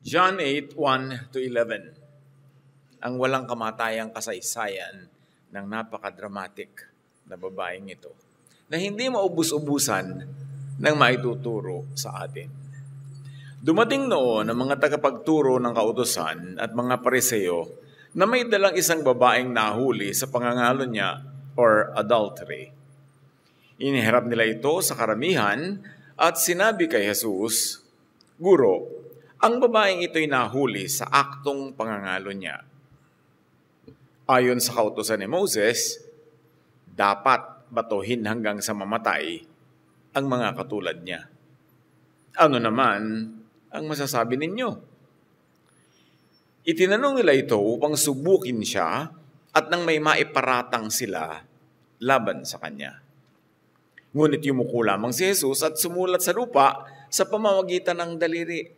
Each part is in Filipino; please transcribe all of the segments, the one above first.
John 8:1-11, ang walang kamatayang kasaysayan ng napaka-dramatic na babaeng ito na hindi maubos-ubusan ng maituturo sa atin. Dumating noon ang mga tagapagturo ng kautusan at mga Pariseo na may dalang isang babaeng nahuli sa pangangalo niya or adultery. Iniharap nila ito sa karamihan at sinabi kay Jesus, "Guro, ang babaeng ito'y nahuli sa aktong pangangalo niya. Ayon sa kautusan ni Moses, dapat batuhin hanggang sa mamatay ang mga katulad niya. Ano naman ang masasabi ninyo?" Itinanong nila ito upang subukin siya at nang may maiparatang sila laban sa kanya. Ngunit yumuko lamang si Jesus at sumulat sa lupa sa pamamagitan ng daliri.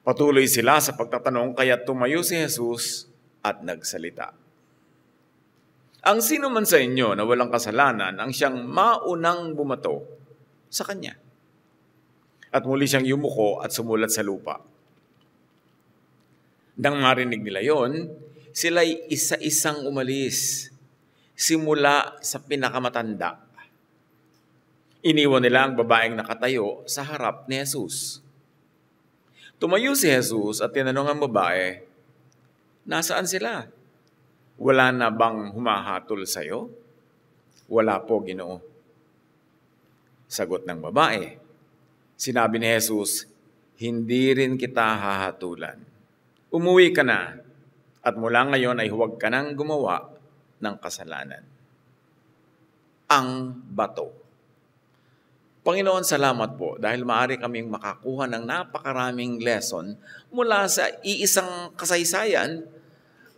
Patuloy sila sa pagtatanong kaya tumayo si Jesus at nagsalita. Ang sino man sa inyo na walang kasalanan ang siyang maunang bumato sa kanya. At muli siyang yumuko at sumulat sa lupa. Nang marinig nila yon, sila'y isa-isang umalis, simula sa pinakamatanda. Iniwan nila ang babaeng nakatayo sa harap ni Jesus. Tumayo si Jesus at tinanong ang babae, "Nasaan sila? Wala na bang humahatol sa iyo?" "Wala po, Ginoo." Sagot ng babae. Sinabi ni Jesus, "Hindi rin kita hahatulan. Umuwi ka na at mula ngayon ay huwag ka nang gumawa ng kasalanan." Ang bato. Panginoon, salamat po dahil maaari kaming makakuha ng napakaraming lesson mula sa iisang kasaysayan.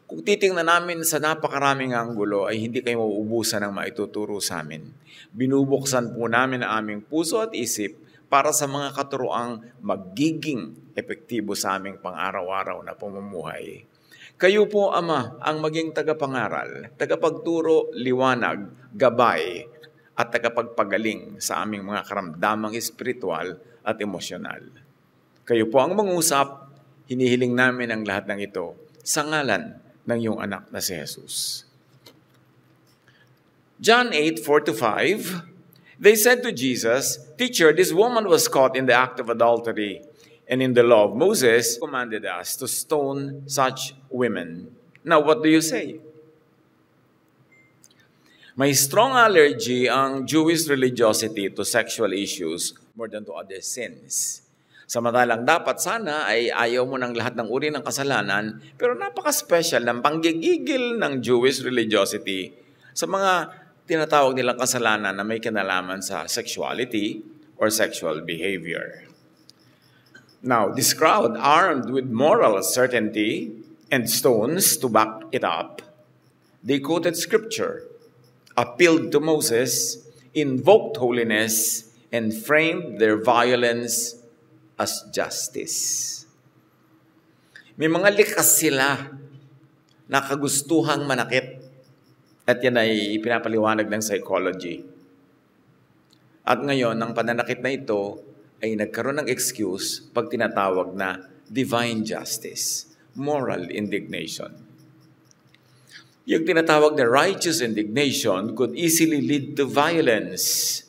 Kung titingnan namin sa napakaraming anggulo ay hindi kayo mauubusan ng maituturo sa amin. Binubuksan po namin ang aming puso at isip para sa mga katuroang magiging epektibo sa aming pang-araw-araw na pamumuhay. Kayo po, Ama, ang maging tagapangaral, tagapagturo, liwanag, gabay, at tagapagpagaling sa aming mga karamdamang espiritual at emosyonal. Kayo po ang mangusap, hinihiling namin ang lahat ng ito sa ngalan ng iyong anak na si Jesus. John 8:4-5, they said to Jesus, "Teacher, this woman was caught in the act of adultery, and in the law of Moses commanded us to stone such women. Now, what do you say?" May strong allergy ang Jewish religiosity to sexual issues more than to other sins. Samantalang dapat sana ay ayaw mo ng lahat ng uri ng kasalanan, pero napaka-special ng panggigigil ng Jewish religiosity sa mga tinatawag nilang kasalanan na may kinalaman sa sexuality or sexual behavior. Now, this crowd, armed with moral certainty and stones to back it up, they quoted scripture, appealed to Moses, invoked holiness, and framed their violence as justice. May mga likas sila na kagustuhang manakit at yan ay pinapaliwanag ng psychology. At ngayon, ang pananakit na ito ay nagkaroon ng excuse pag tinatawag na divine justice, moral indignation. Yung tinatawag na righteous indignation could easily lead to violence.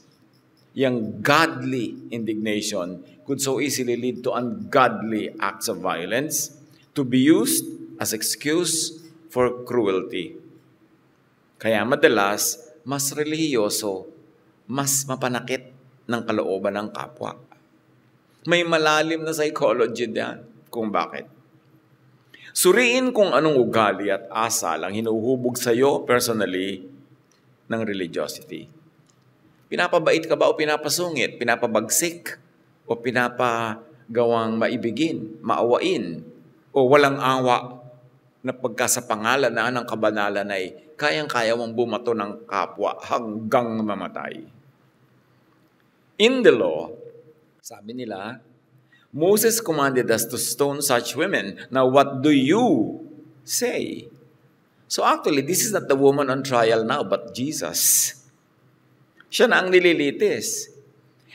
Yung godly indignation could so easily lead to ungodly acts of violence to be used as excuse for cruelty. Kaya madalas, mas relihiyoso, mas mapanakit ng kalooban ng kapwa. May malalim na psychology diyan kung bakit. Suriin kung anong ugali at asal ang hinuhubog sa iyo personally ng religiosity. Pinapabait ka ba o pinapasungit? Pinapabagsik o pinapagawang maibigin, maawain? O walang awa na pagka sa pangalan na ng kabanalan ay kayang-kaya mong bumato ng kapwa hanggang mamatay? In the law, sabi nila, Moses commanded us to stone such women. Now, what do you say? So actually, this is not the woman on trial now, but Jesus. Siya na ang nililitis.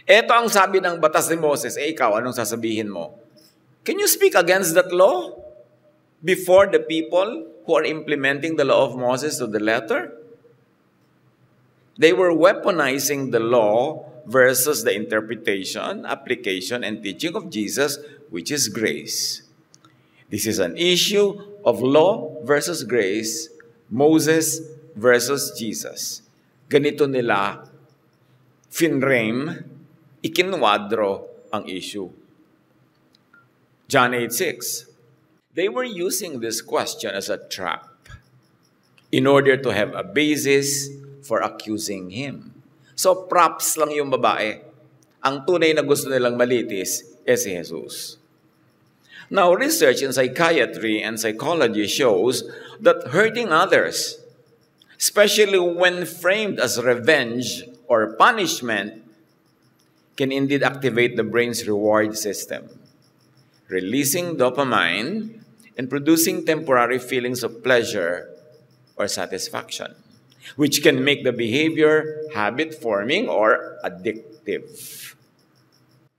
Ito ang sabi ng batas ni Moses. Ikaw, anong sasabihin mo? Can you speak against that law before the people who are implementing the law of Moses to the letter? They were weaponizing the law versus the interpretation, application, and teaching of Jesus, which is grace. This is an issue of law versus grace, Moses versus Jesus. Ganito nila finrame, ikinwadro ang issue. John 8:6. They were using this question as a trap in order to have a basis for accusing him. So props lang yung babae. Ang tunay na gusto nilang malitis si Jesus. Now, research in psychiatry and psychology shows that hurting others, especially when framed as revenge or punishment, can indeed activate the brain's reward system, releasing dopamine and producing temporary feelings of pleasure or satisfaction, which can make the behavior habit-forming or addictive.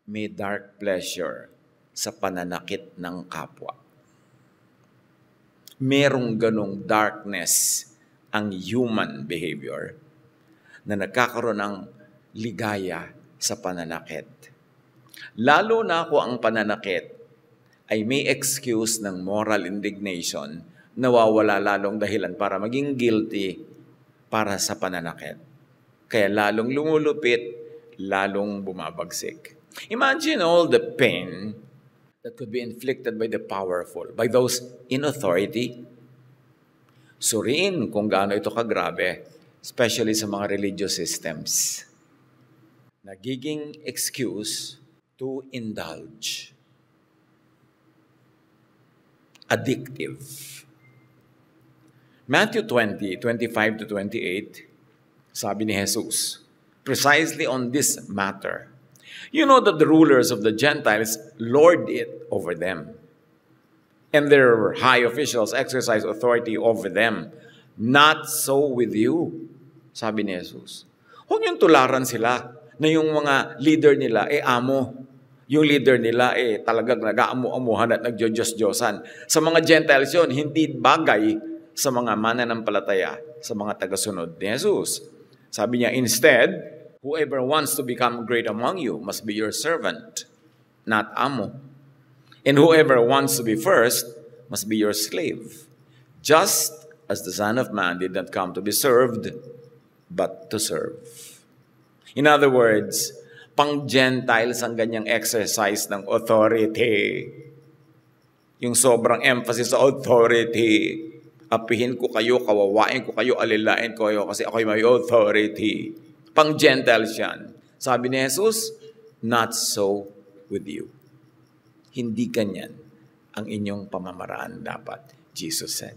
May dark pleasure sa pananakit ng kapwa. Merong ganong darkness ang human behavior na nagkakaroon ng ligaya sa pananakit. Lalo na kung ang pananakit ay may excuse ng moral indignation, nawawala lalong dahilan para maging guilty para sa pananakit. Kaya lalong lumulupit, lalong bumabagsik. Imagine all the pain that could be inflicted by the powerful, by those in authority. Suriin kung gaano ito kagrabe, especially sa mga religious systems. Nagiging excuse to indulge. Addictive. Matthew 20:25-28, sabi ni Jesus, precisely on this matter, you know that the rulers of the Gentiles lord it over them, and their high officials exercise authority over them. Not so with you, sabi ni Jesus. Huwag niyong tularan sila na yung mga leader nila amo. Yung leader nila talagang nag-aamu-amuhan at nagjo-Diyos-Diyosan. Sa mga Gentiles yun, hindi bagay sa mga mananampalataya, sa mga tagasunod ni Jesus. Sabi niya, instead, whoever wants to become great among you must be your servant, not amo. And whoever wants to be first must be your slave, just as the Son of Man did not come to be served, but to serve. In other words, pang-Gentiles ang ganyang exercise ng authority. Yung sobrang emphasis sa authority. Apihin ko kayo, kawawain ko kayo, alilain ko kayo kasi ako'y may authority. Pang-Gentiles yan. Sabi ni Jesus, not so with you. Hindi ganyan ang inyong pamamaraan dapat, Jesus said.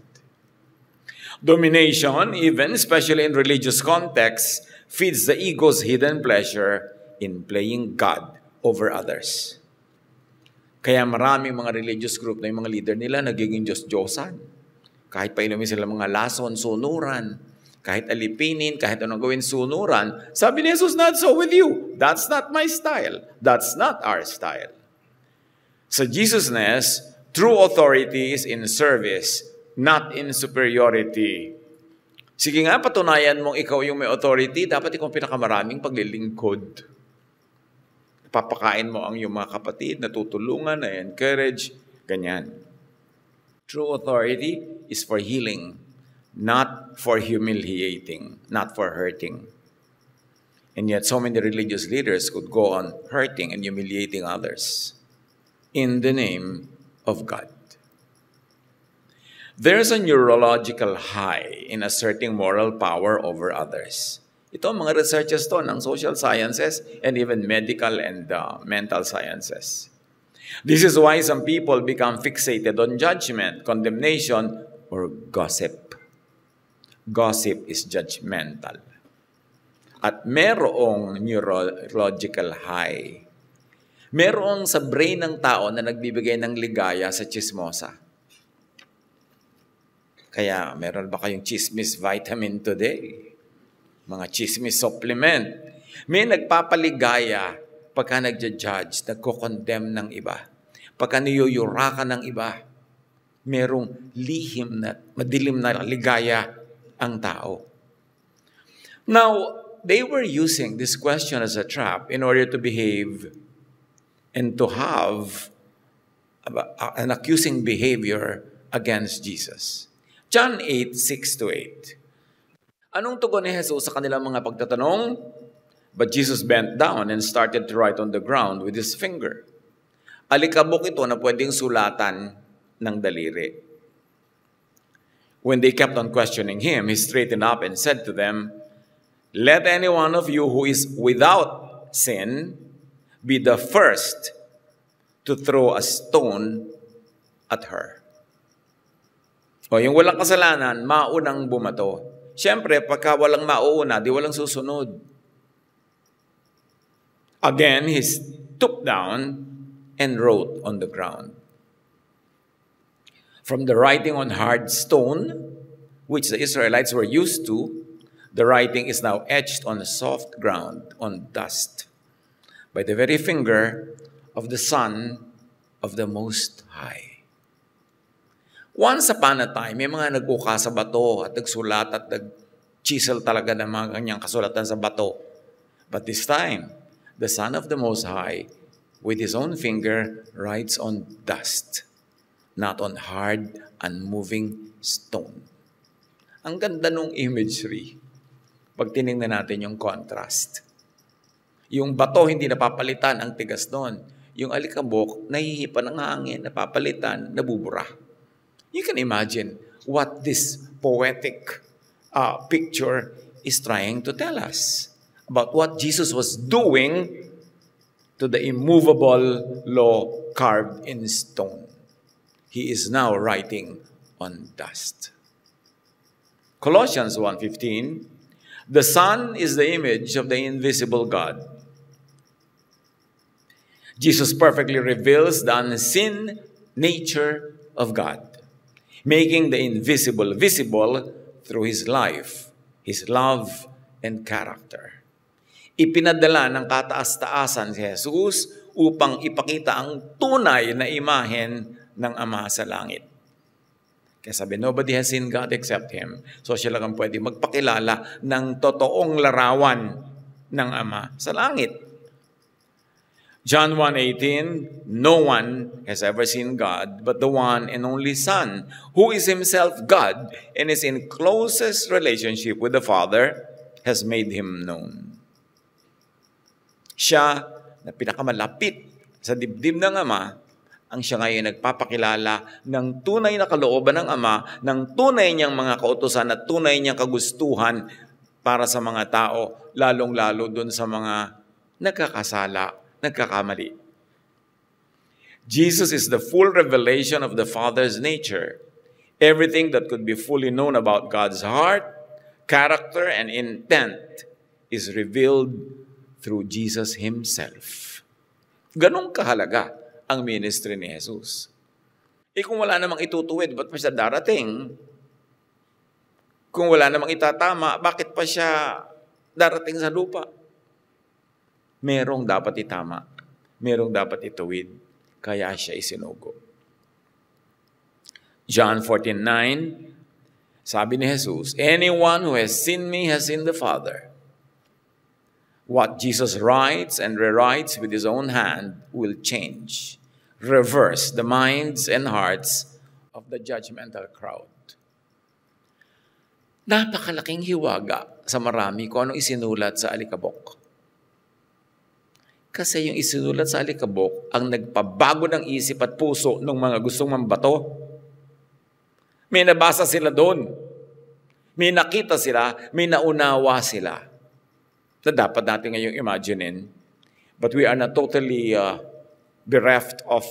Domination, even, especially in religious contexts, feeds the ego's hidden pleasure in playing God over others. Kaya maraming mga religious group na yung mga leader nila nagiging Diyos-Diyosan. Kahit pa inumin sila mga lason, sunuran, kahit alipinin, kahit anong gawin sunuran, sabi ni Jesus, not so with you. That's not my style. That's not our style. Sa Jesusness, true authority is in service, not in superiority. Sige nga, patunayan mong ikaw yung may authority, dapat ikaw pinakamaraming paglilingkod. Papakain mo ang iyong mga kapatid, natutulungan, na-encourage, ganyan. True authority is for healing, not for humiliating, not for hurting. And yet so many religious leaders could go on hurting and humiliating others in the name of God. There's a neurological high in asserting moral power over others. Ito ang mga researchers to ng social sciences and even medical and mental sciences. This is why some people become fixated on judgment, condemnation, or gossip. Gossip is judgmental. At merong neurological high. Merong sa brain ng tao na nagbibigay ng ligaya sa chismosa. Kaya meron ba kayong chismis vitamin today? Mga chismis supplement. May nagpapaligaya pagka nagja-judge, nagko-condemn ng iba. Pagka niyuyurakan ng iba, merong lihim na, madilim na ligaya ang tao. Now, they were using this question as a trap in order to behave and to have an accusing behavior against Jesus. John 8:6-8. Anong tugon ni Jesus sa kanilang mga pagtatanong? But Jesus bent down and started to write on the ground with his finger. Alikabok ito na pwedeng sulatan ng daliri. When they kept on questioning him, he straightened up and said to them, "Let any one of you who is without sin be the first to throw a stone at her." O yung walang kasalanan, maunang bumato. Siyempre, pagka walang mauuna, di walang susunod. Again, he stooped down and wrote on the ground. From the writing on hard stone, which the Israelites were used to, the writing is now etched on soft ground, on dust, by the very finger of the Son of the Most High. Once upon a time, may mga nag-uka sa bato at nagsulat at nag-chisel talaga ng mga kanyang kasulatan sa bato. But this time, the Son of the Most High, with his own finger, writes on dust, not on hard, unmoving stone. Ang ganda nung imagery. Pag tinignan natin yung contrast. Yung bato, hindi napapalitan ang tigas doon. Yung alikabok, nahihipan ng hangin, napapalitan, nabubura. You can imagine what this poetic picture is trying to tell us about what Jesus was doing to the immovable law carved in stone. He is now writing on dust. Colossians 1:15, the Son is the image of the invisible God. Jesus perfectly reveals the unseen nature of God, making the invisible visible through His life, His love, and character. Ipinadala ng kataas-taasan si Jesus upang ipakita ang tunay na imahen ng Ama sa langit. Kaya sabi, nobody has seen God except Him. So siya lang ang pwede magpakilala ng totoong larawan ng Ama sa langit. John 1:18, no one has ever seen God but the one and only Son, who is Himself God and is in closest relationship with the Father, has made Him known. Siya na pinakamalapit sa dibdib ng Ama, ang siya ngayon nagpapakilala ng tunay na kalooban ng Ama, ng tunay niyang mga kautusan at tunay niyang kagustuhan para sa mga tao, lalong-lalo dun sa mga nagkakasala, nagkakamali. Jesus is the full revelation of the Father's nature. Everything that could be fully known about God's heart, character, and intent is revealed through Jesus Himself. Ganong kahalaga ang ministry ni Jesus. Kung wala namang itutuwid, ba't pa siya darating? Kung wala namang itatama, bakit pa siya darating sa lupa? Merong dapat itama. Merong dapat ituwid. Kaya siya isinugo. John 14:9, sabi ni Jesus, anyone who has seen me has seen the Father. What Jesus writes and rewrites with His own hand will change, reverse the minds and hearts of the judgmental crowd. Napakalaking hiwaga sa marami kung anong isinulat sa alikabok. Kasi yung isinulat sa alikabok ang nagpabago ng isip at puso ng mga gustong mambato. May nabasa sila doon. May nakita sila, may naunawa sila. Na dapat natin ngayong imaginein. But we are not totally bereft of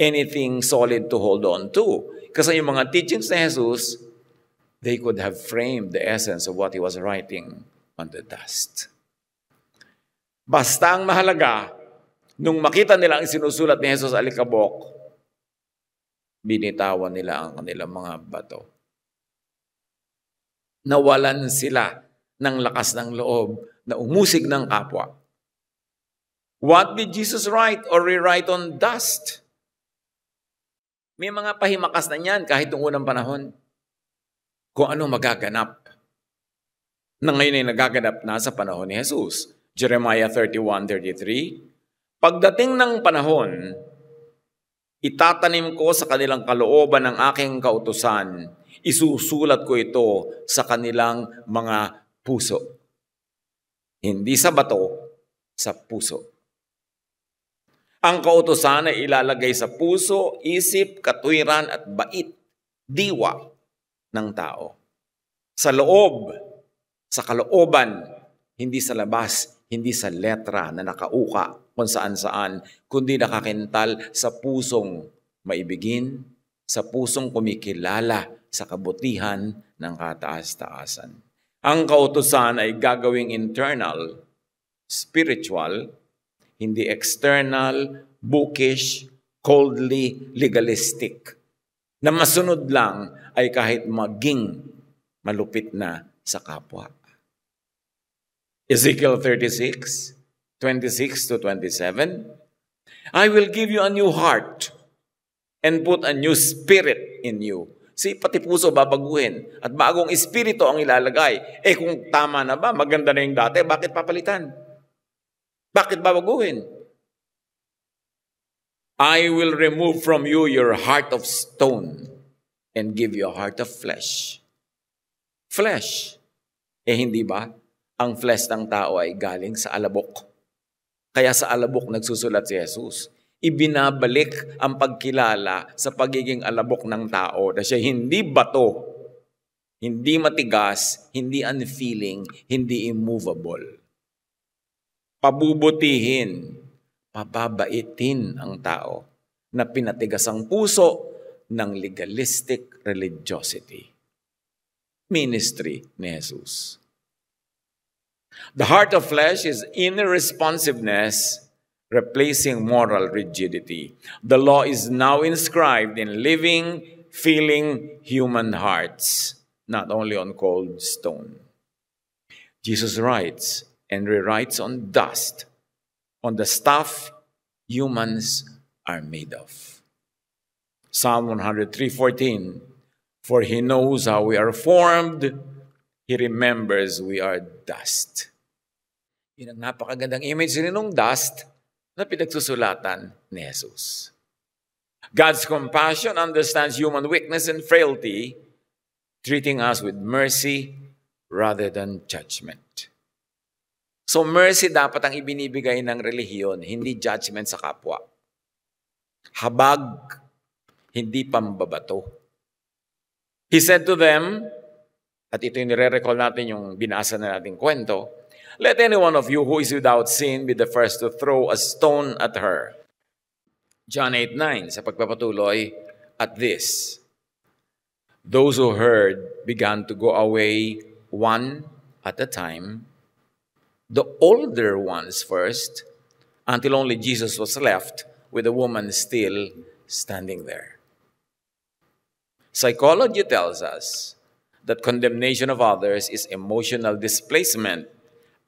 anything solid to hold on to. Kasi yung mga teachings ni Jesus, they could have framed the essence of what He was writing on the dust. Basta ang mahalaga, nung makita nila ang sinusulat ni Jesus sa alikabok, binitawan nila ang kanilang mga bato. Nawalan sila ng lakas ng loob na umusig ng kapwa. What did Jesus write or rewrite on dust? May mga pahimakas na niyan kahit noong unang panahon. Kung ano magaganap na ngayon ay nagaganap na sa panahon ni Jesus. Jeremiah 31:33, pagdating ng panahon, itatanim ko sa kanilang kalooban ng aking kautusan, isusulat ko ito sa kanilang mga puso. Hindi sa bato, sa puso. Ang kautusan ay ilalagay sa puso, isip, katwiran at bait, diwa ng tao. Sa loob, sa kalooban, hindi sa labas, hindi sa letra na nakauka kung saan-saan, kundi nakakintal sa pusong maibigin, sa pusong kumikilala sa kabutihan ng kataas-taasan. Ang kautusan ay gagawing internal, spiritual, hindi external, bookish, coldly legalistic. Na masunod lang ay kahit maging malupit na sa kapwa. Ezekiel 36:26-27, I will give you a new heart and put a new spirit in you. Pati puso babaguhin at bagong espiritu ang ilalagay. Kung tama na ba, maganda na yung dati, bakit papalitan? Bakit babaguhin? I will remove from you your heart of stone and give you a heart of flesh. Flesh. Hindi ba? Ang flesh ng tao ay galing sa alabok. Kaya sa alabok nagsusulat si Jesus. Ibinabalik ang pagkilala sa pagiging alabok ng tao na siya hindi bato, hindi matigas, hindi unfeeling, hindi immovable. Pabubutihin, pababaitin ang tao na pinatigas ang puso ng legalistic religiosity. Ministry ni Jesus. The heart of flesh is inner responsiveness, replacing moral rigidity. The law is now inscribed in living, feeling human hearts, not only on cold stone. Jesus writes and rewrites on dust, on the stuff humans are made of. Psalm 103:14, for he knows how we are formed, he remembers we are dust. Yun ang napakagandang image rin ng dust na pinagsusulatan ni Jesus. God's compassion understands human weakness and frailty, treating us with mercy rather than judgment. So mercy dapat ang ibinibigay ng relihiyon, hindi judgment sa kapwa. Habag, hindi pambabato. He said to them, at ito yung nire-recall natin yung binasa na nating kwento, let any one of you who is without sin be the first to throw a stone at her. John 8:9, sa pagpapatuloy, at this, those who heard began to go away one at a time, the older ones first, until only Jesus was left with the woman still standing there. Psychology tells us that condemnation of others is emotional displacement,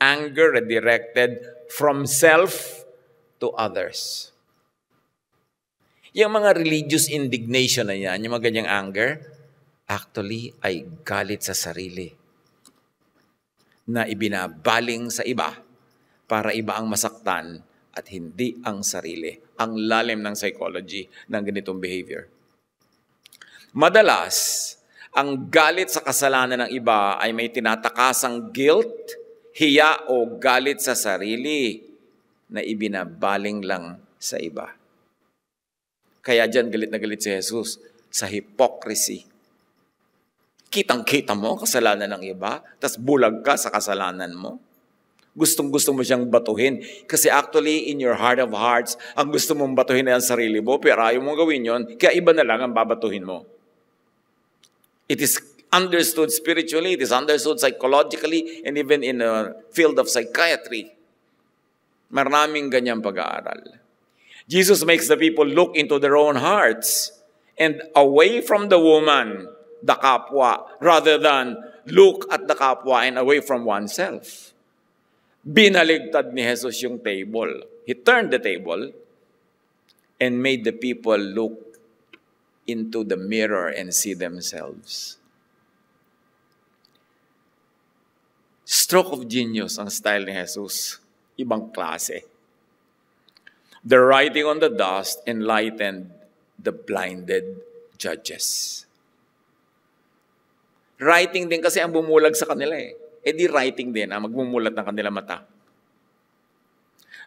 anger redirected from self to others. Yung mga religious indignation na yan, yung mga ganyang anger, actually ay galit sa sarili na ibinabaling sa iba para iba ang masaktan at hindi ang sarili. Ang lalim ng psychology ng ganitong behavior. Madalas, ang galit sa kasalanan ng iba ay may tinatakasang guilt, hiya o galit sa sarili na ibinabaling lang sa iba. Kaya dyan galit na galit si Jesus sa hypocrisy. Kitang-kita mo kasalanan ng iba, tas bulag ka sa kasalanan mo. Gustong-gusto mo siyang batuhin. Kasi actually, in your heart of hearts, ang gusto mong batuhin ay ang sarili mo, pero ayaw mong gawin yon, kaya iba na lang ang babatuhin mo. It is understood spiritually, it is understood psychologically, and even in the field of psychiatry. Maraming ganyang pag-aaral. Jesus makes the people look into their own hearts and away from the woman, the kapwa, rather than look at the kapwa and away from oneself. Binaligtad ni Jesus yung table. He turned the table and made the people look into the mirror and see themselves. Stroke of genius ang style ni Jesus. Ibang klase. The writing on the dust enlightened the blinded judges. Writing din kasi ang bumulag sa kanila eh. E di writing din ang magmumulat ng kanila mata.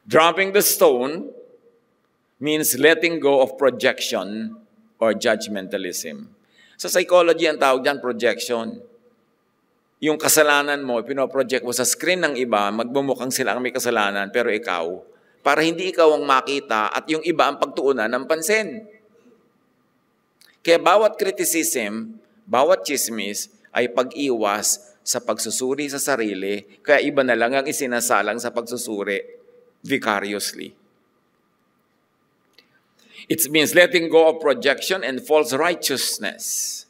Dropping the stone means letting go of projection or judgmentalism. Sa psychology, ang tawag dyan, projection. Yung kasalanan mo, pinoproject mo sa screen ng iba, magmumukhang sila ang may kasalanan, pero ikaw, para hindi ikaw ang makita at yung iba ang pagtuunan ng pansin. Kaya bawat criticism, bawat chismis, ay pag-iwas sa pagsusuri sa sarili, kaya iba na lang ang isinasalang sa pagsusuri vicariously. It means letting go of projection and false righteousness.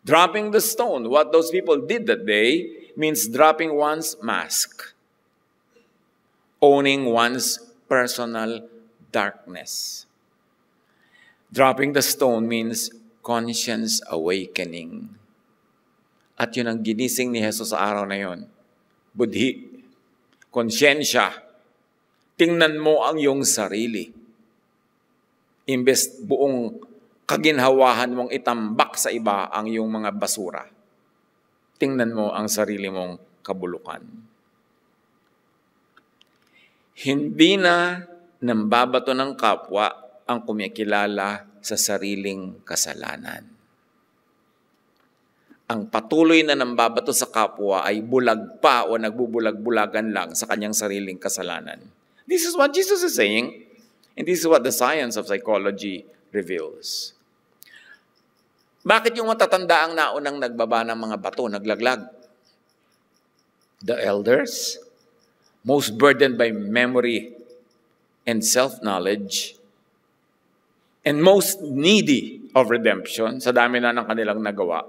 Dropping the stone, what those people did that day, means dropping one's mask, owning one's personal darkness. Dropping the stone means conscience awakening. At yun ang ginising ni Jesus sa araw na yun. Budhi, konsyensya, tingnan mo ang iyong sarili. Imbes buong kaginhawahan mong itambak sa iba ang iyong mga basura. Tingnan mo ang sarili mong kabulukan. Hindi na nambabato ng kapwa ang kumikilala sa sariling kasalanan. Ang patuloy na nambabato sa kapwa ay bulag pa o nagbubulag-bulagan lang sa kanyang sariling kasalanan. This is what Jesus is saying, and this is what the science of psychology reveals. Bakit yung matatanda ang naunang nagbaba ng mga bato, naglaglag? The elders, most burdened by memory and self-knowledge, and most needy of redemption, sa dami na ng kanilang nagawa,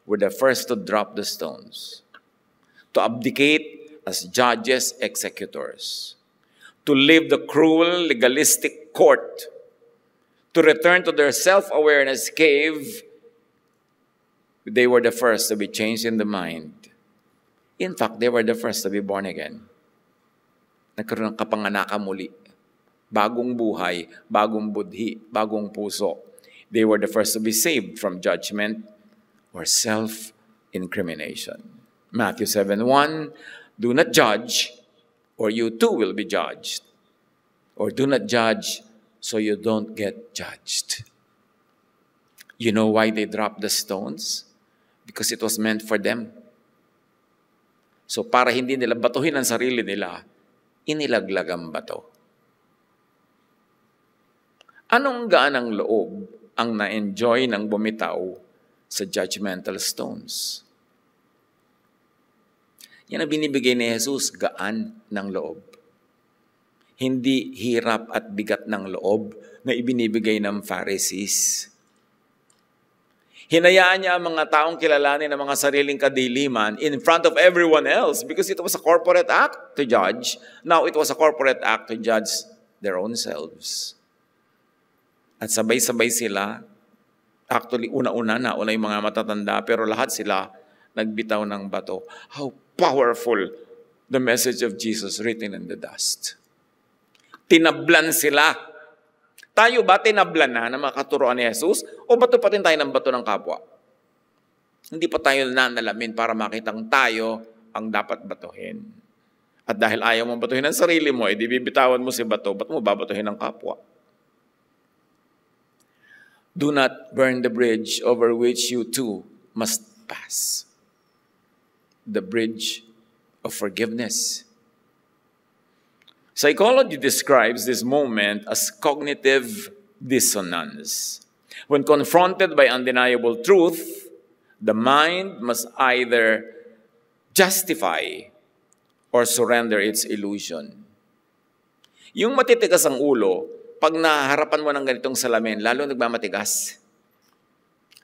were the first to drop the stones, to abdicate as judges, executors, to leave the cruel, legalistic court, to return to their self-awareness cave. They were the first to be changed in the mind. In fact, they were the first to be born again. Nagkaroon ng kapanganakan muli. Bagong buhay, bagong budhi, bagong puso. They were the first to be saved from judgment or self-incrimination. Matthew 7:1, do not judge, or you too will be judged. Or do not judge, so you don't get judged. You know why they dropped the stones? Because it was meant for them. So para hindi nila batuhin ang sarili nila, inilaglag ang bato. Anong gaanang loob ang na-enjoy ng bumitaw sa judgmental stones? Yan ang binibigay ni Jesus, gaan ng loob. Hindi hirap at bigat ng loob na ibinibigay ng Pharisees. Hinayaan niya ang mga taong kilalanin ng mga sariling kadiliman in front of everyone else because it was a corporate act to judge. Now it was a corporate act to judge their own selves. At sabay-sabay sila, actually una-una yung mga matatanda, pero lahat sila nagbitaw ng bato. How powerful the message of Jesus written in the dust. Tinablan sila. Tayo ba tinablan na ng mga katuroan ni Jesus? O bato pa rin tayo ng bato ng kapwa? Hindi pa tayo nanalamin para makitang tayo ang dapat batuhin. At dahil ayaw mong batuhin ang sarili mo, edi bibitawan mo si bato, ba't mo babatuhin ang kapwa? Do not burn the bridge over which you too must pass. The bridge of forgiveness. Psychology describes this moment as cognitive dissonance. When confronted by undeniable truth, the mind must either justify or surrender its illusion. Yung matitigas ang ulo, pag naharapan mo ng ganitong salamin, lalong nagmamatigas.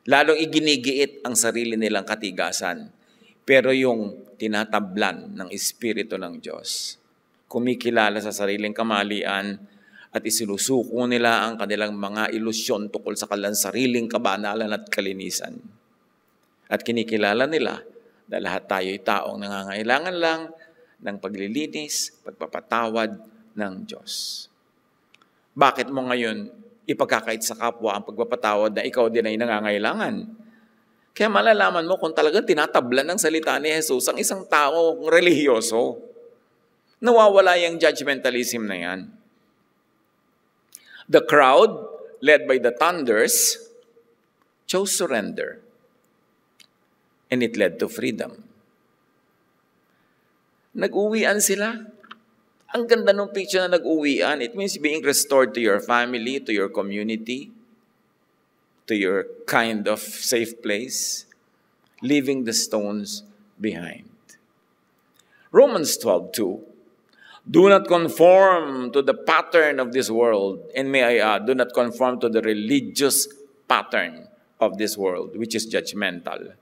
Lalong iginigiit ang sarili nilang katigasan. Pero yung tinatablan ng Espiritu ng Diyos, kumikilala sa sariling kamalian at isinusuko nila ang kanilang mga ilusyon tungkol sa kanilang sariling kabanalan at kalinisan. At kinikilala nila na lahat tayo'y taong nangangailangan lang ng paglilinis, pagpapatawad ng Diyos. Bakit mo ngayon ipagkakait sa kapwa ang pagpapatawad na ikaw din ay nangangailangan? Kaya malalaman mo kung talagang tinatablan ng salita ni Jesus ang isang taong relihiyoso. Nawawala yung judgmentalism na yan. The crowd, led by the thunders, chose surrender. And it led to freedom. Nag-uwian sila. Ang ganda ng picture na nag-uwian. It means being restored to your family, to your community, to your kind of safe place, leaving the stones behind. Romans 12:2. Do not conform to the pattern of this world. And may I add, do not conform to the religious pattern of this world, which is judgmental.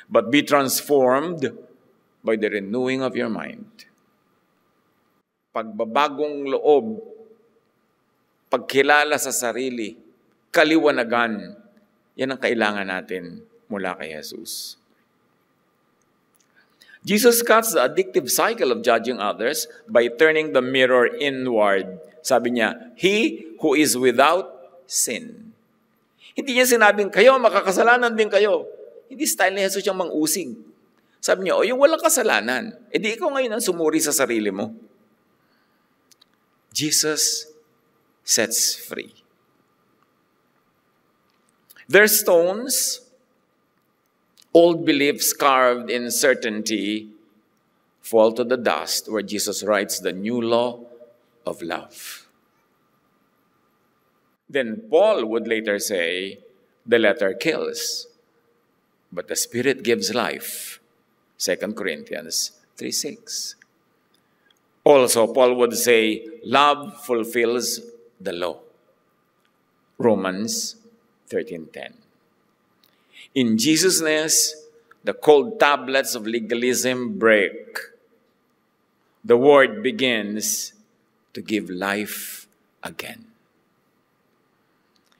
But be transformed by the renewing of your mind. Pagbabagong loob, pagkilala sa sarili, kaliwanagan, yan ang kailangan natin mula kay Jesus. Jesus cuts the addictive cycle of judging others by turning the mirror inward. Sabi niya, he who is without sin. Hindi niya sinabing, kayo, makakasalanan din kayo. Hindi style ni Jesus yung mang-usig. Sabi niya, yung walang kasalanan, di ikaw ngayon ang sumuri sa sarili mo. Jesus sets free. Their stones, old beliefs carved in certainty, fall to the dust where Jesus writes the new law of love. Then Paul would later say, the letter kills, but the Spirit gives life. 2 Corinthians 3:6. Also, Paul would say, love fulfills the law. Romans 13:10. In Jesus' the cold tablets of legalism break. The Word begins to give life again.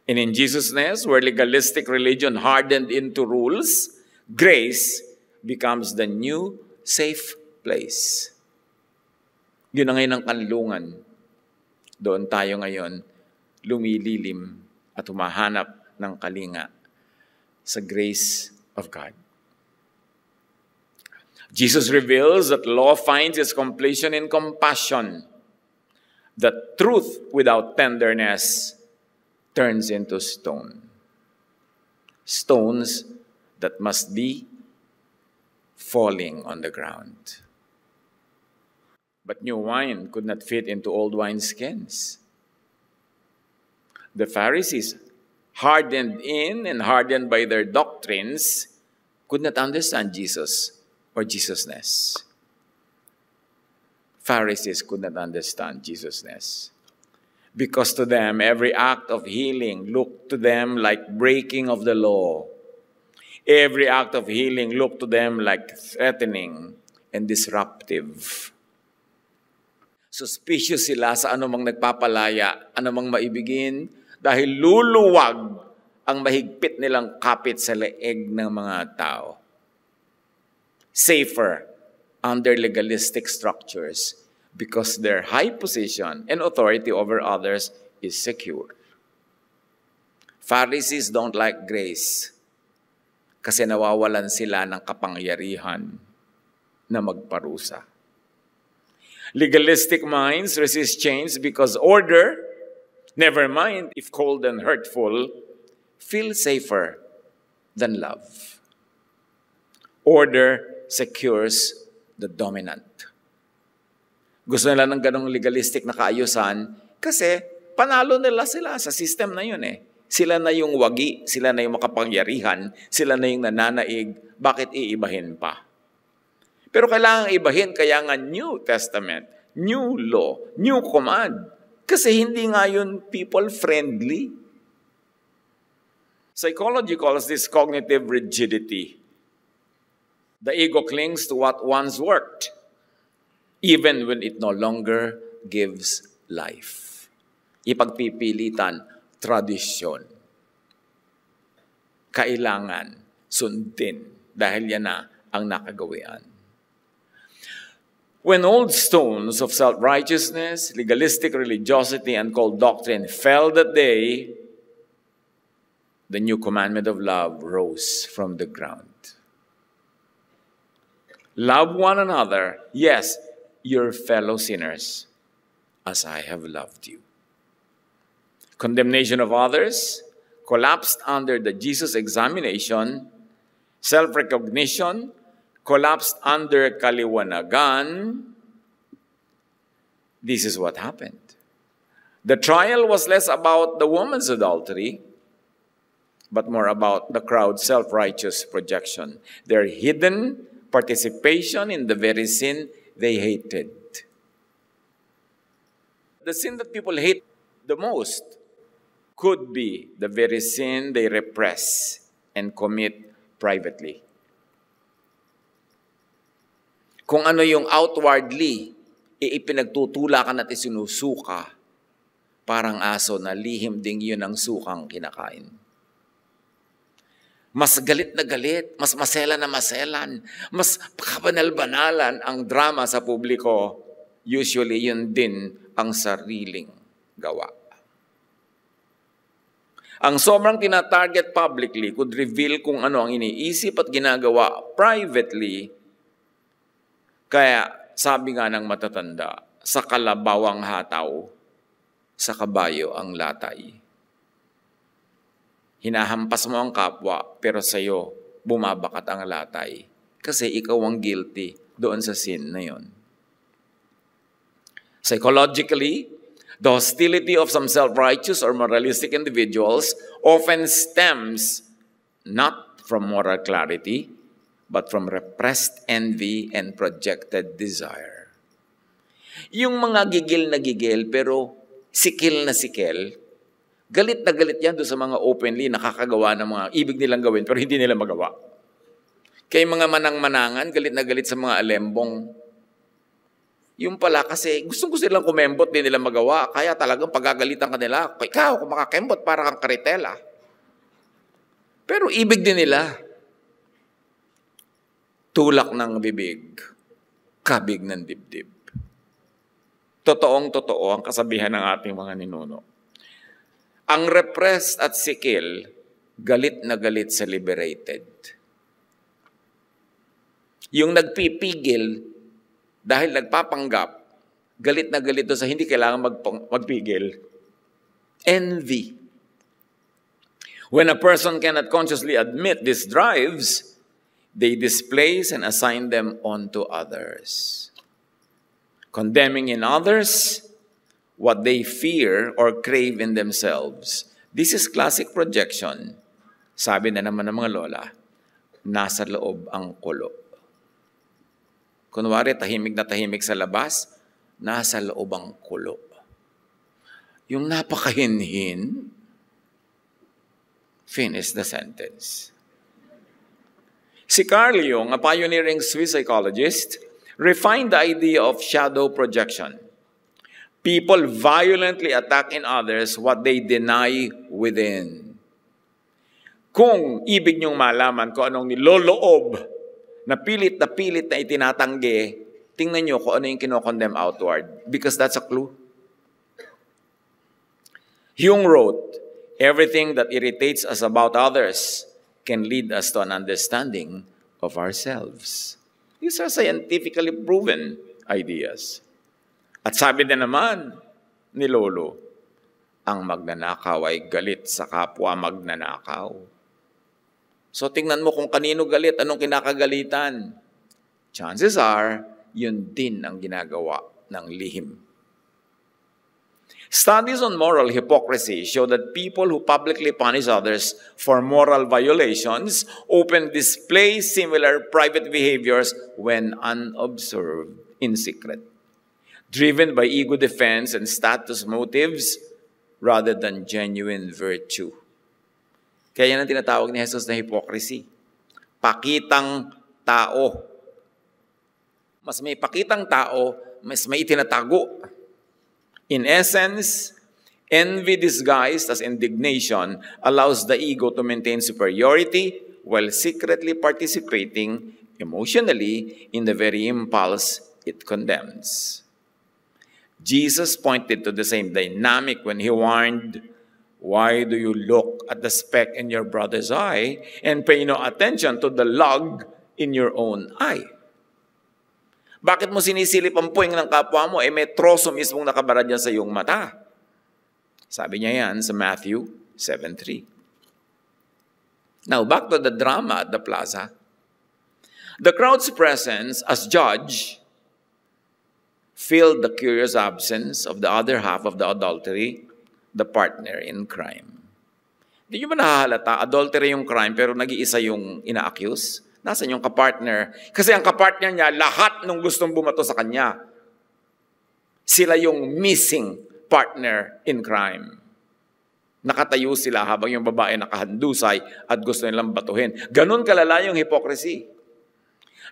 And in Jesus' where legalistic religion hardened into rules, grace becomes the new safe place. Yun ang ngayon ang kanlungan. Doon tayo ngayon lumililim at humahanap ng kalinga sa grace of God. Jesus reveals that law finds its completion in compassion. That truth without tenderness turns into stone. Stones that must be falling on the ground. But new wine could not fit into old wineskins. The Pharisees, hardened in and hardened by their doctrines, could not understand Jesus or Jesusness. Pharisees could not understand Jesusness. Because to them, every act of healing looked to them like breaking of the law. Every act of healing looked to them like threatening and disruptive. Suspicious sila sa anumang nagpapalaya, anumang maibigin, dahil luluwag ang mahigpit nilang kapit sa leeg ng mga tao. Safer under legalistic structures because their high position and authority over others is secure. Pharisees don't like grace kasi nawawalan sila ng kapangyarihan na magparusa. Legalistic minds resist change because order, never mind if cold and hurtful, feels safer than love. Order secures the dominant. Gusto nila ng ganong legalistic na kaayusan kasi panalo nila sila sa system na yun eh. Sila na yung wagi, sila na yung makapangyarihan, sila na yung nananaig, bakit iibahin pa? Pero kailangan ibahin, kaya nga New Testament, new law, new command. Kasi hindi nga yun people-friendly. Psychology calls this cognitive rigidity. The ego clings to what once worked, even when it no longer gives life. ipagpipilitan, tradisyon. Kailangan sundin dahil yan na ang nakagawian. When old stones of self-righteousness, legalistic religiosity, and cold doctrine fell that day, the new commandment of love rose from the ground. Love one another, yes, your fellow sinners, as I have loved you. Condemnation of others collapsed under the Jesus examination. Self-recognition collapsed under kaliwanagan. This is what happened. The trial was less about the woman's adultery, but more about the crowd's self-righteous projection, their hidden participation in the very sin they hated. The sin that people hate the most could be the very sin they repress and commit privately. Kung ano yung outwardly, ipinagtutulakan at isinusuka, parang aso na lihim ding yun ang sukang kinakain. Mas galit na galit, mas maselan na maselan, mas kabanal-banalan ang drama sa publiko. Usually, yun din ang sariling gawa. Ang sobrang tinatarget publicly could reveal kung ano ang iniisip at ginagawa privately. Kaya sabi nga ng matatanda, sa kalabaw ang hataw, sa kabayo ang latay. Hinahampas mo ang kapwa, pero sa'yo bumabakat ang latay. Kasi ikaw ang guilty doon sa sin na yon. Psychologically, the hostility of some self-righteous or moralistic individuals often stems not from moral clarity, but from repressed envy and projected desire. Yung mga gigil na gigil, pero sikil na sikil, galit na galit yan doon sa mga openly nakakagawa ng mga ibig nilang gawin, pero hindi nila magawa. Kaya mga manang-manangan, galit na galit sa mga alembong. Yung pala kasi, gustong silang kumembot, din nila magawa. Kaya talagang pagagalitan ka nila, ikaw, kung makakembot, para kang karitela. Pero ibig din nila. Tulak ng bibig, kabig ng dibdib. Totoong-totoo ang kasabihan ng ating mga ninuno. Ang repressed at sikil, galit na galit sa liberated. Yung nagpipigil, dahil nagpapanggap, galit na galit doon sa hindi kailangan magpigil. Envy. When a person cannot consciously admit these drives, they displace and assign them onto others. Condemning in others what they fear or crave in themselves. This is classic projection. Sabi na naman ng mga lola, nasa loob ang kulo. Kunwari, tahimik na tahimik sa labas, nasa loob ang kulo. Yung napakahinhin, finish the sentence. Si Carl Jung, a pioneering Swiss psychologist, refined the idea of shadow projection. People violently attack in others what they deny within. Kung ibig niyong malaman kung anong niloloob na pilit na itinatanggi, tingnan niyo kung ano yung kinokondemn outward. Because that's a clue. Jung wrote, everything that irritates us about others can lead us to an understanding of ourselves. These are scientifically proven ideas. At sabi din naman ni Lolo, ang magnanakaw ay galit sa kapwa magnanakaw. So tingnan mo kung kanino galit, anong kinakagalitan. Chances are, yun din ang ginagawa ng lihim. Studies on moral hypocrisy show that people who publicly punish others for moral violations often display similar private behaviors when unobserved in secret, driven by ego defense and status motives rather than genuine virtue. Kaya yan ang tinatawag ni Jesus na hypocrisy. Pakitang tao. Mas may pakitang tao, mas may itinatago. In essence, Envy disguised as indignation allows the ego to maintain superiority while secretly participating emotionally in the very impulse it condemns. Jesus pointed to the same dynamic when he warned, "Why do you look at the speck in your brother's eye and pay no attention to the log in your own eye?" Bakit mo sinisilip ang puwing ng kapwa mo? May troso mismong nakabara dyan sa iyong mata. Sabi niya yan sa Matthew 7:3. Now, back to the drama at the plaza. The crowd's presence as judge filled the curious absence of the other half of the adultery, the partner in crime. Hindi nyo ba nahahalata? Adultery yung crime pero nag-iisa yung ina-accuse? Nasaan yung kapartner? Kasi ang kapartner niya, lahat nung gustong bumato sa kanya. Sila yung missing partner in crime. Nakatayo sila habang yung babae nakahandusay at gusto nilang batuhin. Ganon kalala yung hypocrisy.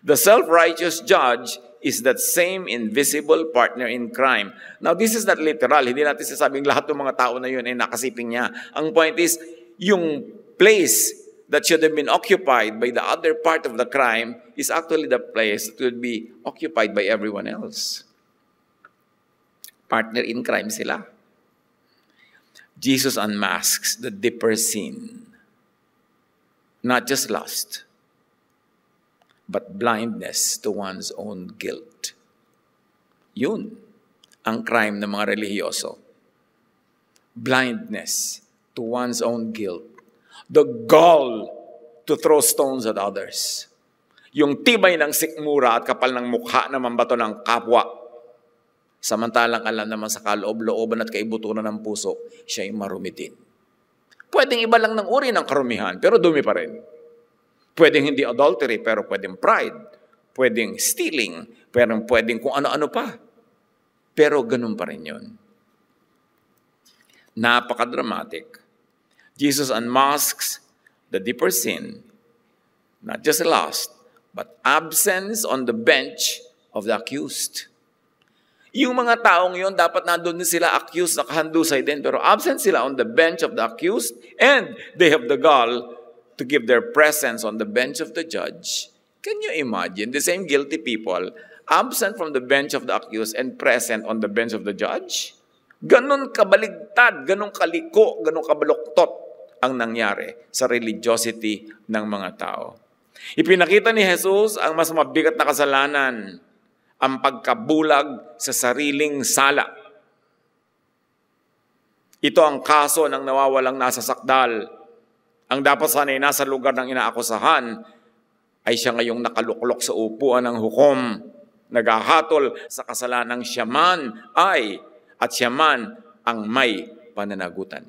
The self-righteous judge is that same invisible partner in crime. Now, this is not literal. Hindi natin sasabing lahat ng mga tao na yun ay nakasiping niya. Ang point is, yung place that should have been occupied by the other part of the crime is actually the place that would be occupied by everyone else. Partner in crime sila. Jesus unmasks the deeper sin. Not just lust, but blindness to one's own guilt. Yun ang crime ng mga relihiyoso. Blindness to one's own guilt. The gall to throw stones at others. Yung tibay ng sikmura at kapal ng mukha na mambato ng kapwa. Samantalang alam naman sa kaloob-looban at kaibuturan ng puso, siya'y marumitin. Pwedeng iba lang ng uri ng karumihan, pero dumi pa rin. Pwedeng hindi adultery, pero pwedeng pride. Pwedeng stealing, pero pwedeng kung ano-ano pa. Pero ganun pa rin yun. Napaka-dramatic. Jesus unmasks the deeper sin, not just lust, but absence on the bench of the accused. Yung mga taong yun, dapat nandun din sila accused, nakahandusay din, pero absent sila on the bench of the accused, and they have the gall to give their presence on the bench of the judge. Can you imagine the same guilty people absent from the bench of the accused and present on the bench of the judge? Ganon kabaligtad, ganon kaliko, ganon kabaluktot ang nangyari sa religiosity ng mga tao. Ipinakita ni Jesus ang mas mabigat na kasalanan, ang pagkabulag sa sariling sala. Ito ang kaso ng nawawalang nasa sakdal. Ang dapat sana'y nasa lugar ng inaakusahan ay siya ngayong nakaluklok sa upuan ng hukom, naghahatol sa kasalanang siya man ay at siya man ang may pananagutan.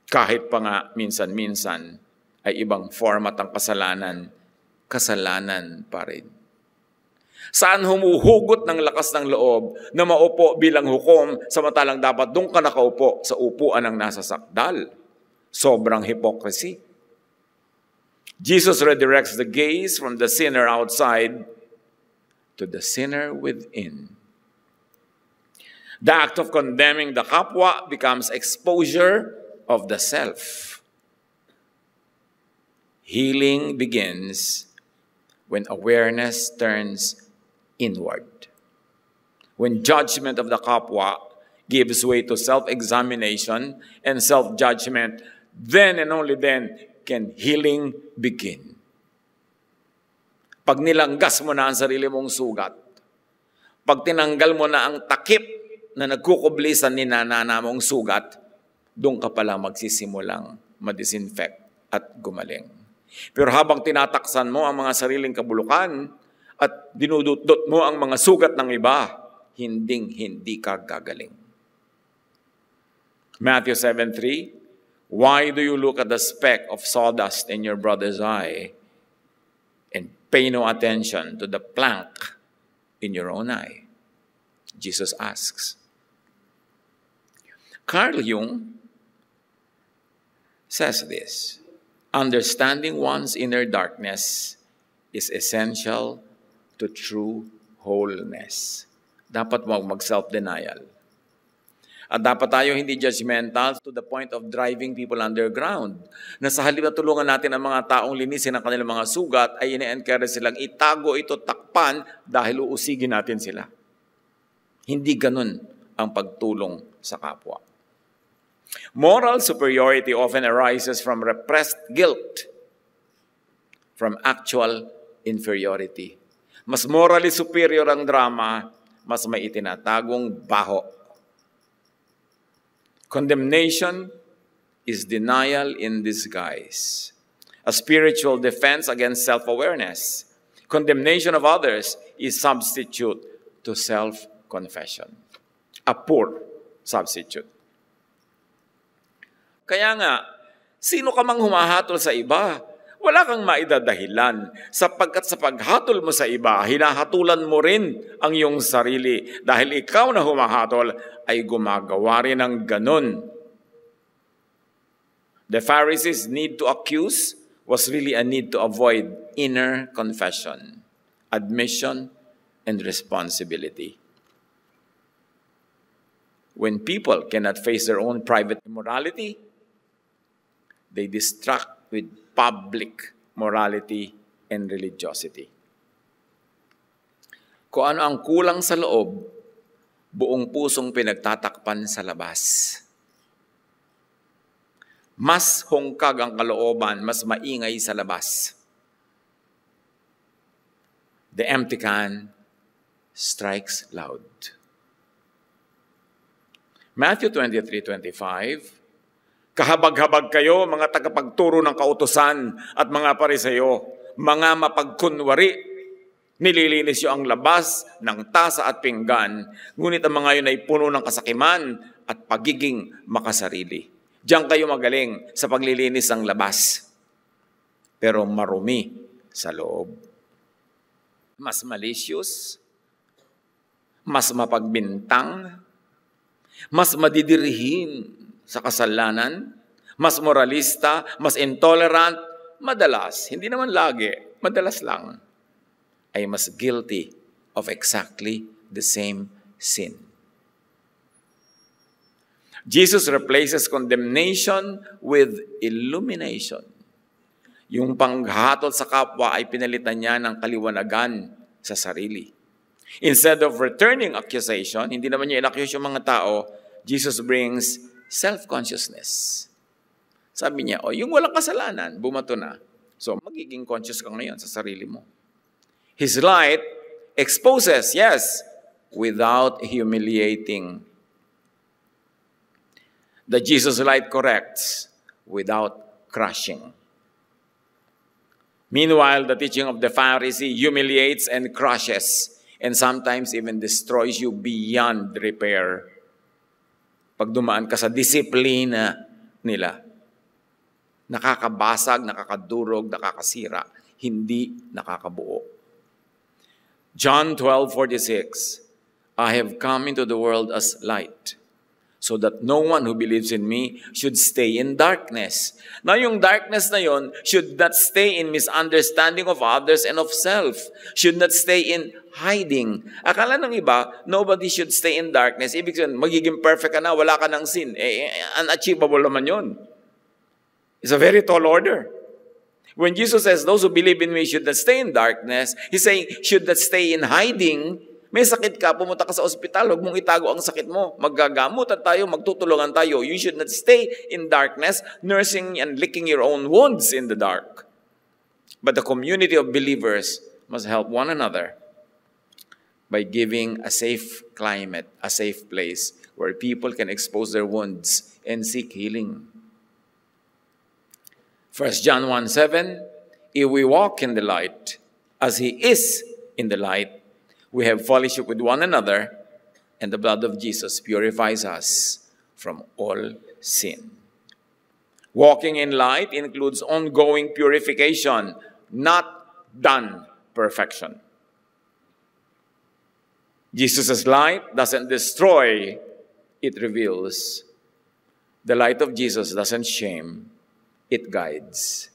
Kahit pa nga minsan-minsan ay ibang format ang kasalanan, kasalanan pa rin. Saan humuhugot ng lakas ng loob na maupo bilang hukom samantalang dapat doon ka nakaupo sa upuan ng nasa sakdal? Sobrang hypocrisy. Jesus redirects the gaze from the sinner outside to the sinner within. The act of condemning the kapwa becomes exposure of the self. Healing begins when awareness turns inward. When judgment of the kapwa gives way to self-examination and self-judgment, then and only then can healing begin. Pag nilanggas mo na ang sarili mong sugat, pag tinanggal mo na ang takip na nagkukubli sa ninanana mong sugat, doon ka pala magsisimulang madisinfect at gumaling. Pero habang tinataksan mo ang mga sariling kabulukan at dinudot-dot mo ang mga sugat ng iba, hinding-hindi ka gagaling. Matthew 7:3, why do you look at the speck of sawdust in your brother's eye and pay no attention to the plank in your own eye? Jesus asks. Carl Jung says this, understanding one's inner darkness is essential to true wholeness. Dapat mag-self-denial. At dapat tayo hindi judgmental to the point of driving people underground. Na sa halip na tulungan natin ang mga taong linisin ang kanilang mga sugat, ay ine-encourage silang itago ito, takpan, dahil uusigin natin sila. Hindi ganun ang pagtulong sa kapwa. Moral superiority often arises from repressed guilt, from actual inferiority. Mas morally superior ang drama, mas may itinatagong baho. Condemnation is denial in disguise, a spiritual defense against self-awareness. Condemnation of others is substitute to self-confession, a poor substitute. Kaya nga, sino ka mang humahatol sa iba, wala kang maidadahilan sapagkat sa paghatol mo sa iba, hinahatulan mo rin ang iyong sarili dahil ikaw na humahatol ay gumagawa rin ng ganun. The Pharisees' need to accuse was really a need to avoid inner confession, admission, and responsibility. When people cannot face their own private immorality, they distract with public morality and religiosity. Kung ano ang kulang sa loob, buong pusong pinagtatakpan sa labas. Mas hungkag ang kalooban, mas maingay sa labas. The empty can strikes loud. Matthew 23:25, kahabag-habag kayo, mga tagapagturo ng kautusan at mga pariseyo, mga mapagkunwari. Nililinis niyo ang labas ng tasa at pinggan, ngunit ang mga yun ay puno ng kasakiman at pagiging makasarili. Diyan kayo magaling sa paglilinis ng labas, pero marumi sa loob. Mas malicious, mas mapagbintang, mas madidirihin sa kasalanan, mas moralista, mas intolerant, madalas, hindi naman lagi, madalas lang, ay mas guilty of exactly the same sin. Jesus replaces condemnation with illumination. Yung panghatol sa kapwa ay pinalitan niya ng kaliwanagan sa sarili. Instead of returning accusation, hindi naman niya inaccuse yung mga tao, Jesus brings self-consciousness. Sabi niya, yung walang kasalanan, bumato na. So, magiging conscious ka ngayon sa sarili mo. His light exposes, yes, without humiliating. The Jesus light corrects without crushing. Meanwhile, the teaching of the Pharisee humiliates and crushes and sometimes even destroys you beyond repair. Pag dumaan ka sa disiplina nila, nakakabasag, nakakadurog, nakakasira, hindi nakakabuo. John 12:46, I have come into the world as light, so that no one who believes in me should stay in darkness. Now, yung darkness na yon should not stay in misunderstanding of others and of self. Should not stay in hiding. Akala ng iba, nobody should stay in darkness. Ibig sabihin, magiging perfect ka na, wala ka ng sin. Unachievable naman yun. It's a very tall order. When Jesus says, those who believe in me should not stay in darkness, He's saying, should not stay in hiding. May sakit ka, pumunta ka sa ospital, huwag mong itago ang sakit mo. Maggagamutan tayo, magtutulungan tayo. You should not stay in darkness, nursing and licking your own wounds in the dark. But the community of believers must help one another by giving a safe climate, a safe place where people can expose their wounds and seek healing. 1 John 1:7, if we walk in the light, as He is in the light, we have fellowship with one another, and the blood of Jesus purifies us from all sin. Walking in light includes ongoing purification, not done perfection. Jesus' light doesn't destroy, it reveals. The light of Jesus doesn't shame, it guides.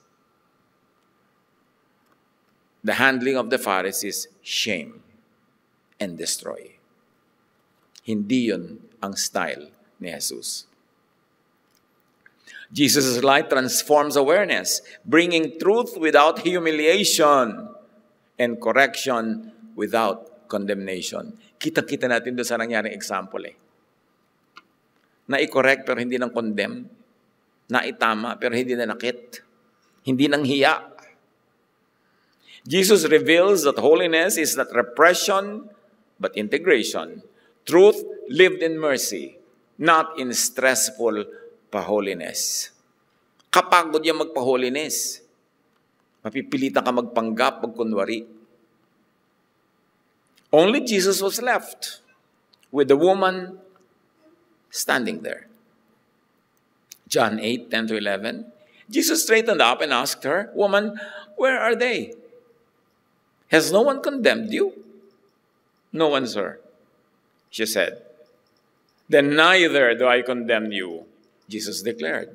The handling of the Pharisees, shame and destroy. Hindi yun ang style ni Jesus. Jesus' light transforms awareness, bringing truth without humiliation and correction without condemnation. Kita-kita natin doon sa nangyaring example Na-correct pero hindi nang condemn. Na-itama pero hindi na nakit. Hindi nang hiya. Jesus reveals that holiness is not repression but integration. Truth lived in mercy, not in stressful pa-holiness. Kapagod yung magpa-holiness. Mapipilitan ka magpanggap, magkunwari. Only Jesus was left with the woman standing there. John 8:10-11. Jesus straightened up and asked her, "Woman, where are they? Has no one condemned you?" "No one, sir," she said. "Then neither do I condemn you," Jesus declared.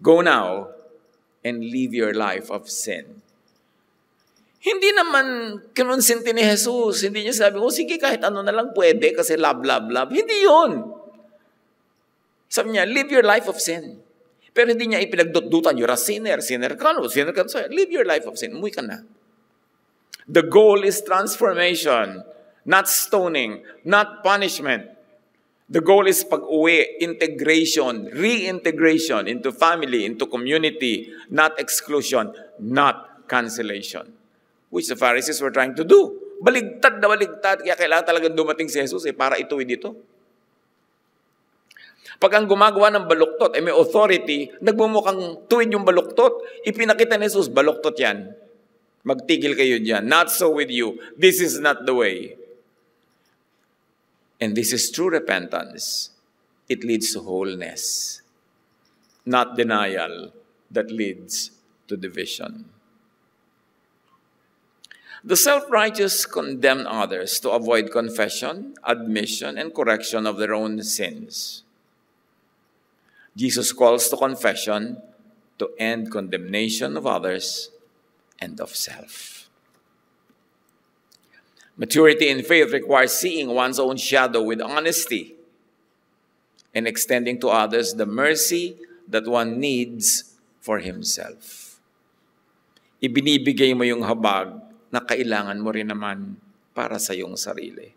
"Go now and live your life of sin." Hindi naman kinonsinti ni Jesus. Hindi niya sabi, sige, kahit ano na lang pwede kasi love, love, love. Hindi yun. Sabi niya, live your life of sin. Pero hindi niya ipinagdutdutan, you're a sinner. Sinner ka, no? Sinner ka. So, live your life of sin. Umuwi ka na. The goal is transformation, not stoning, not punishment. The goal is pag-uwi, integration, reintegration into family, into community, not exclusion, not cancellation. Which the Pharisees were trying to do. Baligtad na baligtad. Kaya kailangan talagang dumating si Jesus para ituwid ito. Pag ang gumagawa ng baluktot ay may authority, nagmumukhang tuwid yung baluktot. Ipinakita ni Jesus, baluktot yan. Magtigil kayo dyan. Not so with you. This is not the way. And this is true repentance. It leads to wholeness. Not denial that leads to division. The self-righteous condemn others to avoid confession, admission, and correction of their own sins. Jesus calls to confession to end condemnation of others and of self. Maturity in faith requires seeing one's own shadow with honesty and extending to others the mercy that one needs for himself. Ibinibigay mo yung habag na kailangan mo rin naman para sa iyong sarili.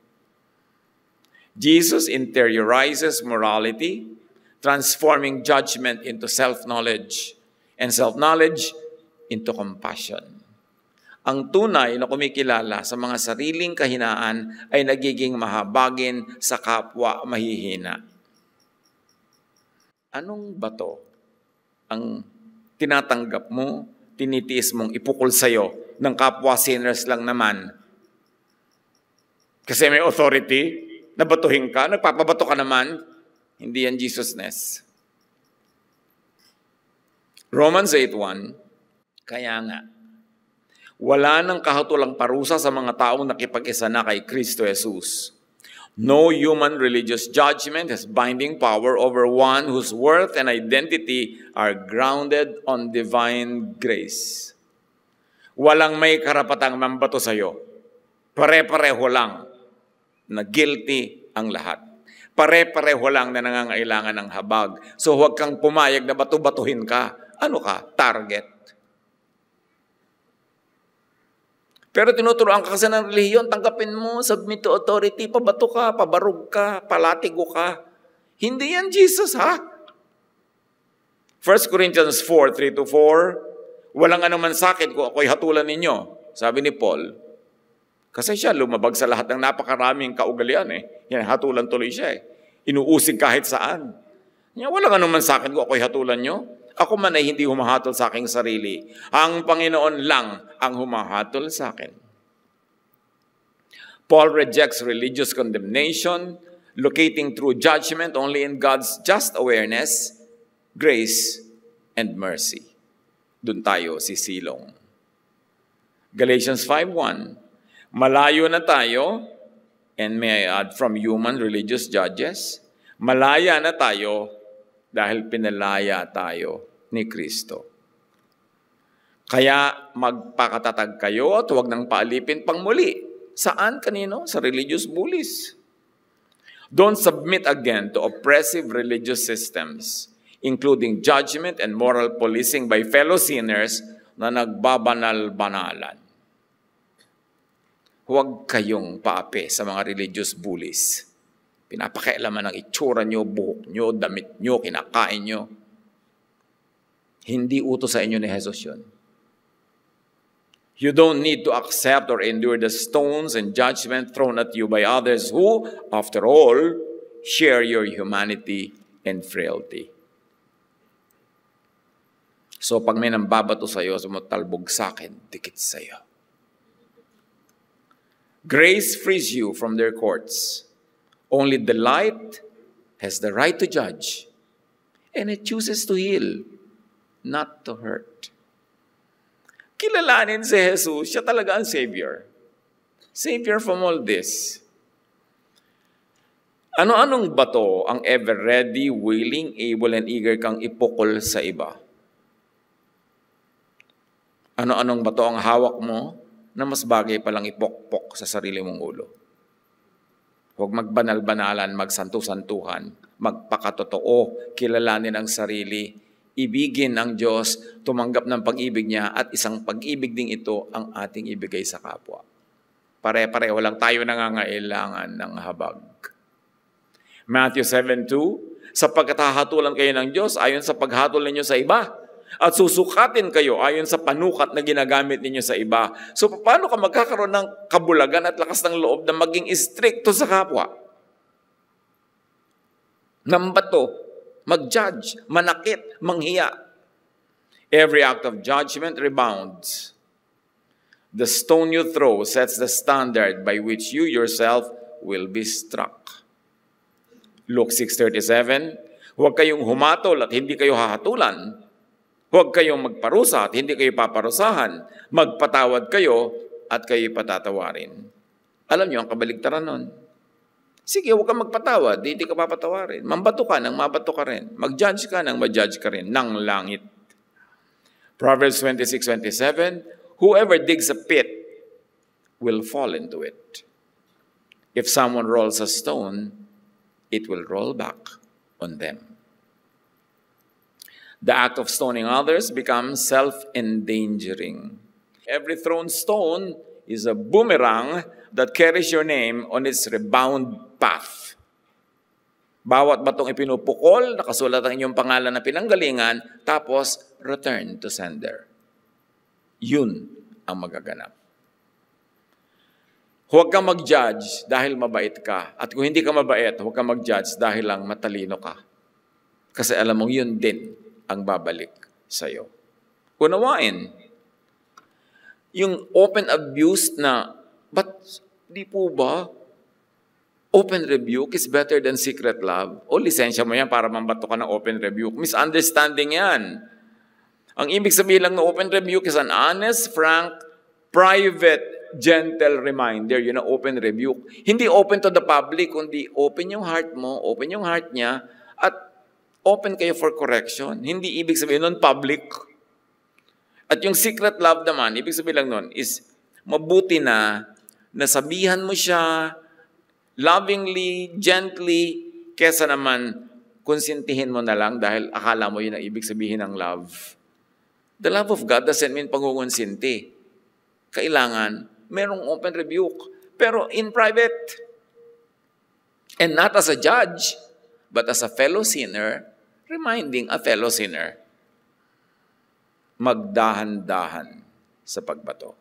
Jesus interiorizes morality, transforming judgment into self-knowledge and self-knowledge into compassion. Ang tunay na kumikilala sa mga sariling kahinaan ay nagiging mahabagin sa kapwa mahihina. Anong bato ang tinatanggap mo, tinitiis mong ipukol sa'yo ng kapwa sinners lang naman? Kasi may authority, nabatuhin ka, nagpapabato ka naman, hindi yan Jesusness. Romans 8:1, kaya nga, wala nang kahatulang parusa sa mga taong nakipag-isa na kay Kristo Jesus. No human religious judgment has binding power over one whose worth and identity are grounded on divine grace. Walang may karapatang mambato sa'yo. Pare-pareho lang na guilty ang lahat. Pare-pareho lang na nangangailangan ng habag. So huwag kang pumayag na bato-batuhin ka. Ano ka? Target. Pero tinuturuan ka kasi ng relihiyon, tanggapin mo, submit to authority, pabato ka, pabarog ka, palatigo ka. Hindi yan Jesus, ha? 1 Corinthians 4:3-4, walang anuman sakit kung ako'y hatulan ninyo, sabi ni Paul. Kasi siya lumabag sa lahat ng napakaraming kaugalian Yan, hatulan tuloy siya Inuusig kahit saan. Yan, walang anuman sakit kung ako'y hatulan nyo. Ako man ay hindi humahatol sa aking sarili. Ang Panginoon lang ang humahatol sa akin. Paul rejects religious condemnation, locating true judgment only in God's just awareness, grace, and mercy. Doon tayo sisilong. Galatians 5:1, malayo na tayo, and may I add from human religious judges, malaya na tayo dahil pinalaya tayo ni Kristo. Kaya magpakatatag kayo at huwag nang paalipin pang muli. Saan? Kanino? Sa religious bullies. Don't submit again to oppressive religious systems, including judgment and moral policing by fellow sinners na nagbabanal-banalan. Huwag kayong paapi sa mga religious bullies. Pinapakialaman ang itsura nyo, buhok nyo, damit nyo, kinakain nyo. Hindi utos sa inyo ni Jesus yun. You don't need to accept or endure the stones and judgment thrown at you by others who, after all, share your humanity and frailty. So pag may nambabato sa'yo, sumatalbog sa akin, dikit sa'yo. Grace frees you from their courts. Only the light has the right to judge, and it chooses to heal, not to hurt. Kilalanin si Jesus, siya talaga ang Savior. Savior from all this. Ano-anong bato ang ever ready, willing, able, and eager kang ipukol sa iba? Ano-anong bato ang hawak mo na mas bagay palang ipokpok sa sarili mong ulo? Huwag magbanal-banalan, magsantu-santuhan, magpakatotoo, kilalanin ang sarili, ibigin ang Diyos, tumanggap ng pag-ibig niya, at isang pag-ibig ding ito ang ating ibigay sa kapwa. Pare-pareho lang tayo nangangailangan ng habag. Matthew 7:2, sapagkat hahatulan kayo ng Diyos ayon sa paghatol ninyo sa iba, at susukatin kayo ayon sa panukat na ginagamit ninyo sa iba. So paano ka magkakaroon ng kabulagan at lakas ng loob na maging istrikto sa kapwa? Nambato, mag-judge, manakit, manghiya. Every act of judgment rebounds. The stone you throw sets the standard by which you yourself will be struck. Luke 6:37, huwag kayong humatol at hindi kayo hahatulan. Huwag kayong magparusa at hindi kayo paparusahan. Magpatawad kayo at kayo patatawarin. Alam niyo ang kabaligtaran nun. Sige, huwag kang magpatawad, hindi ka papatawarin. Mambato ka nang mabato ka rin. Mag-judge ka nang ma-judge ka rin ng langit. Proverbs 26:27, whoever digs a pit will fall into it. If someone rolls a stone, it will roll back on them. The act of stoning others becomes self-endangering. Every thrown stone is a boomerang that carries your name on its rebound path. Bawat batong ipinupukol, nakasulat ang inyong pangalan na pinanggalingan, tapos return to sender. Yun ang magaganap. Huwag kang mag-judge dahil mabait ka. At kung hindi ka mabait, huwag kang mag-judge dahil lang matalino ka. Kasi alam mong yun din ang babalik sa'yo. Unawain, yung open abuse na, but di po ba, open rebuke is better than secret love? O lisensya mo yan para mambato ka ng open rebuke. Misunderstanding yan. Ang ibig sabihin lang ng open rebuke is an honest, frank, private, gentle reminder. Yun ang open rebuke. Hindi open to the public, kundi open yung heart mo, open yung heart niya, at open kayo for correction. Hindi ibig sabihin nun public. At yung secret love naman, ibig sabihin lang nun is mabuti na nasabihan mo siya lovingly, gently, kesa naman konsintihin mo na lang dahil akala mo yun ang ibig sabihin ng love. The love of God doesn't mean pangungonsinti. Kailangan merong open rebuke, pero in private. And not as a judge, but as a fellow sinner, reminding a fellow sinner, magdahan-dahan sa pagbato.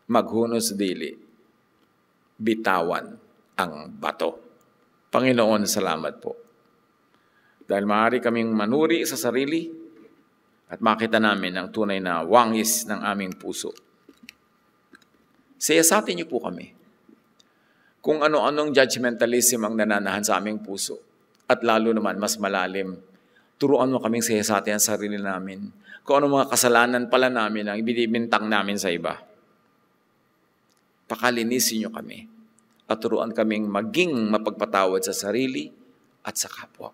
Maghunos dili, bitawan ang bato. Panginoon, salamat po. Dahil maaari kaming manuri sa sarili at makita namin ang tunay na wangis ng aming puso. Siyasatin niyo po kami kung ano-anong judgmentalism ang nananahan sa aming puso. At lalo naman, mas malalim, turuan mo kaming siyasatin ang sarili namin. Kung ano mga kasalanan pala namin ang ibinibintang namin sa iba. Pakalinisin niyo kami at turuan kaming maging mapagpatawad sa sarili at sa kapwa.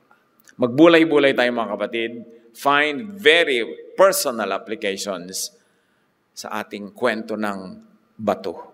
Magbulay-bulay tayo mga kapatid. Find very personal applications sa ating kwento ng bato.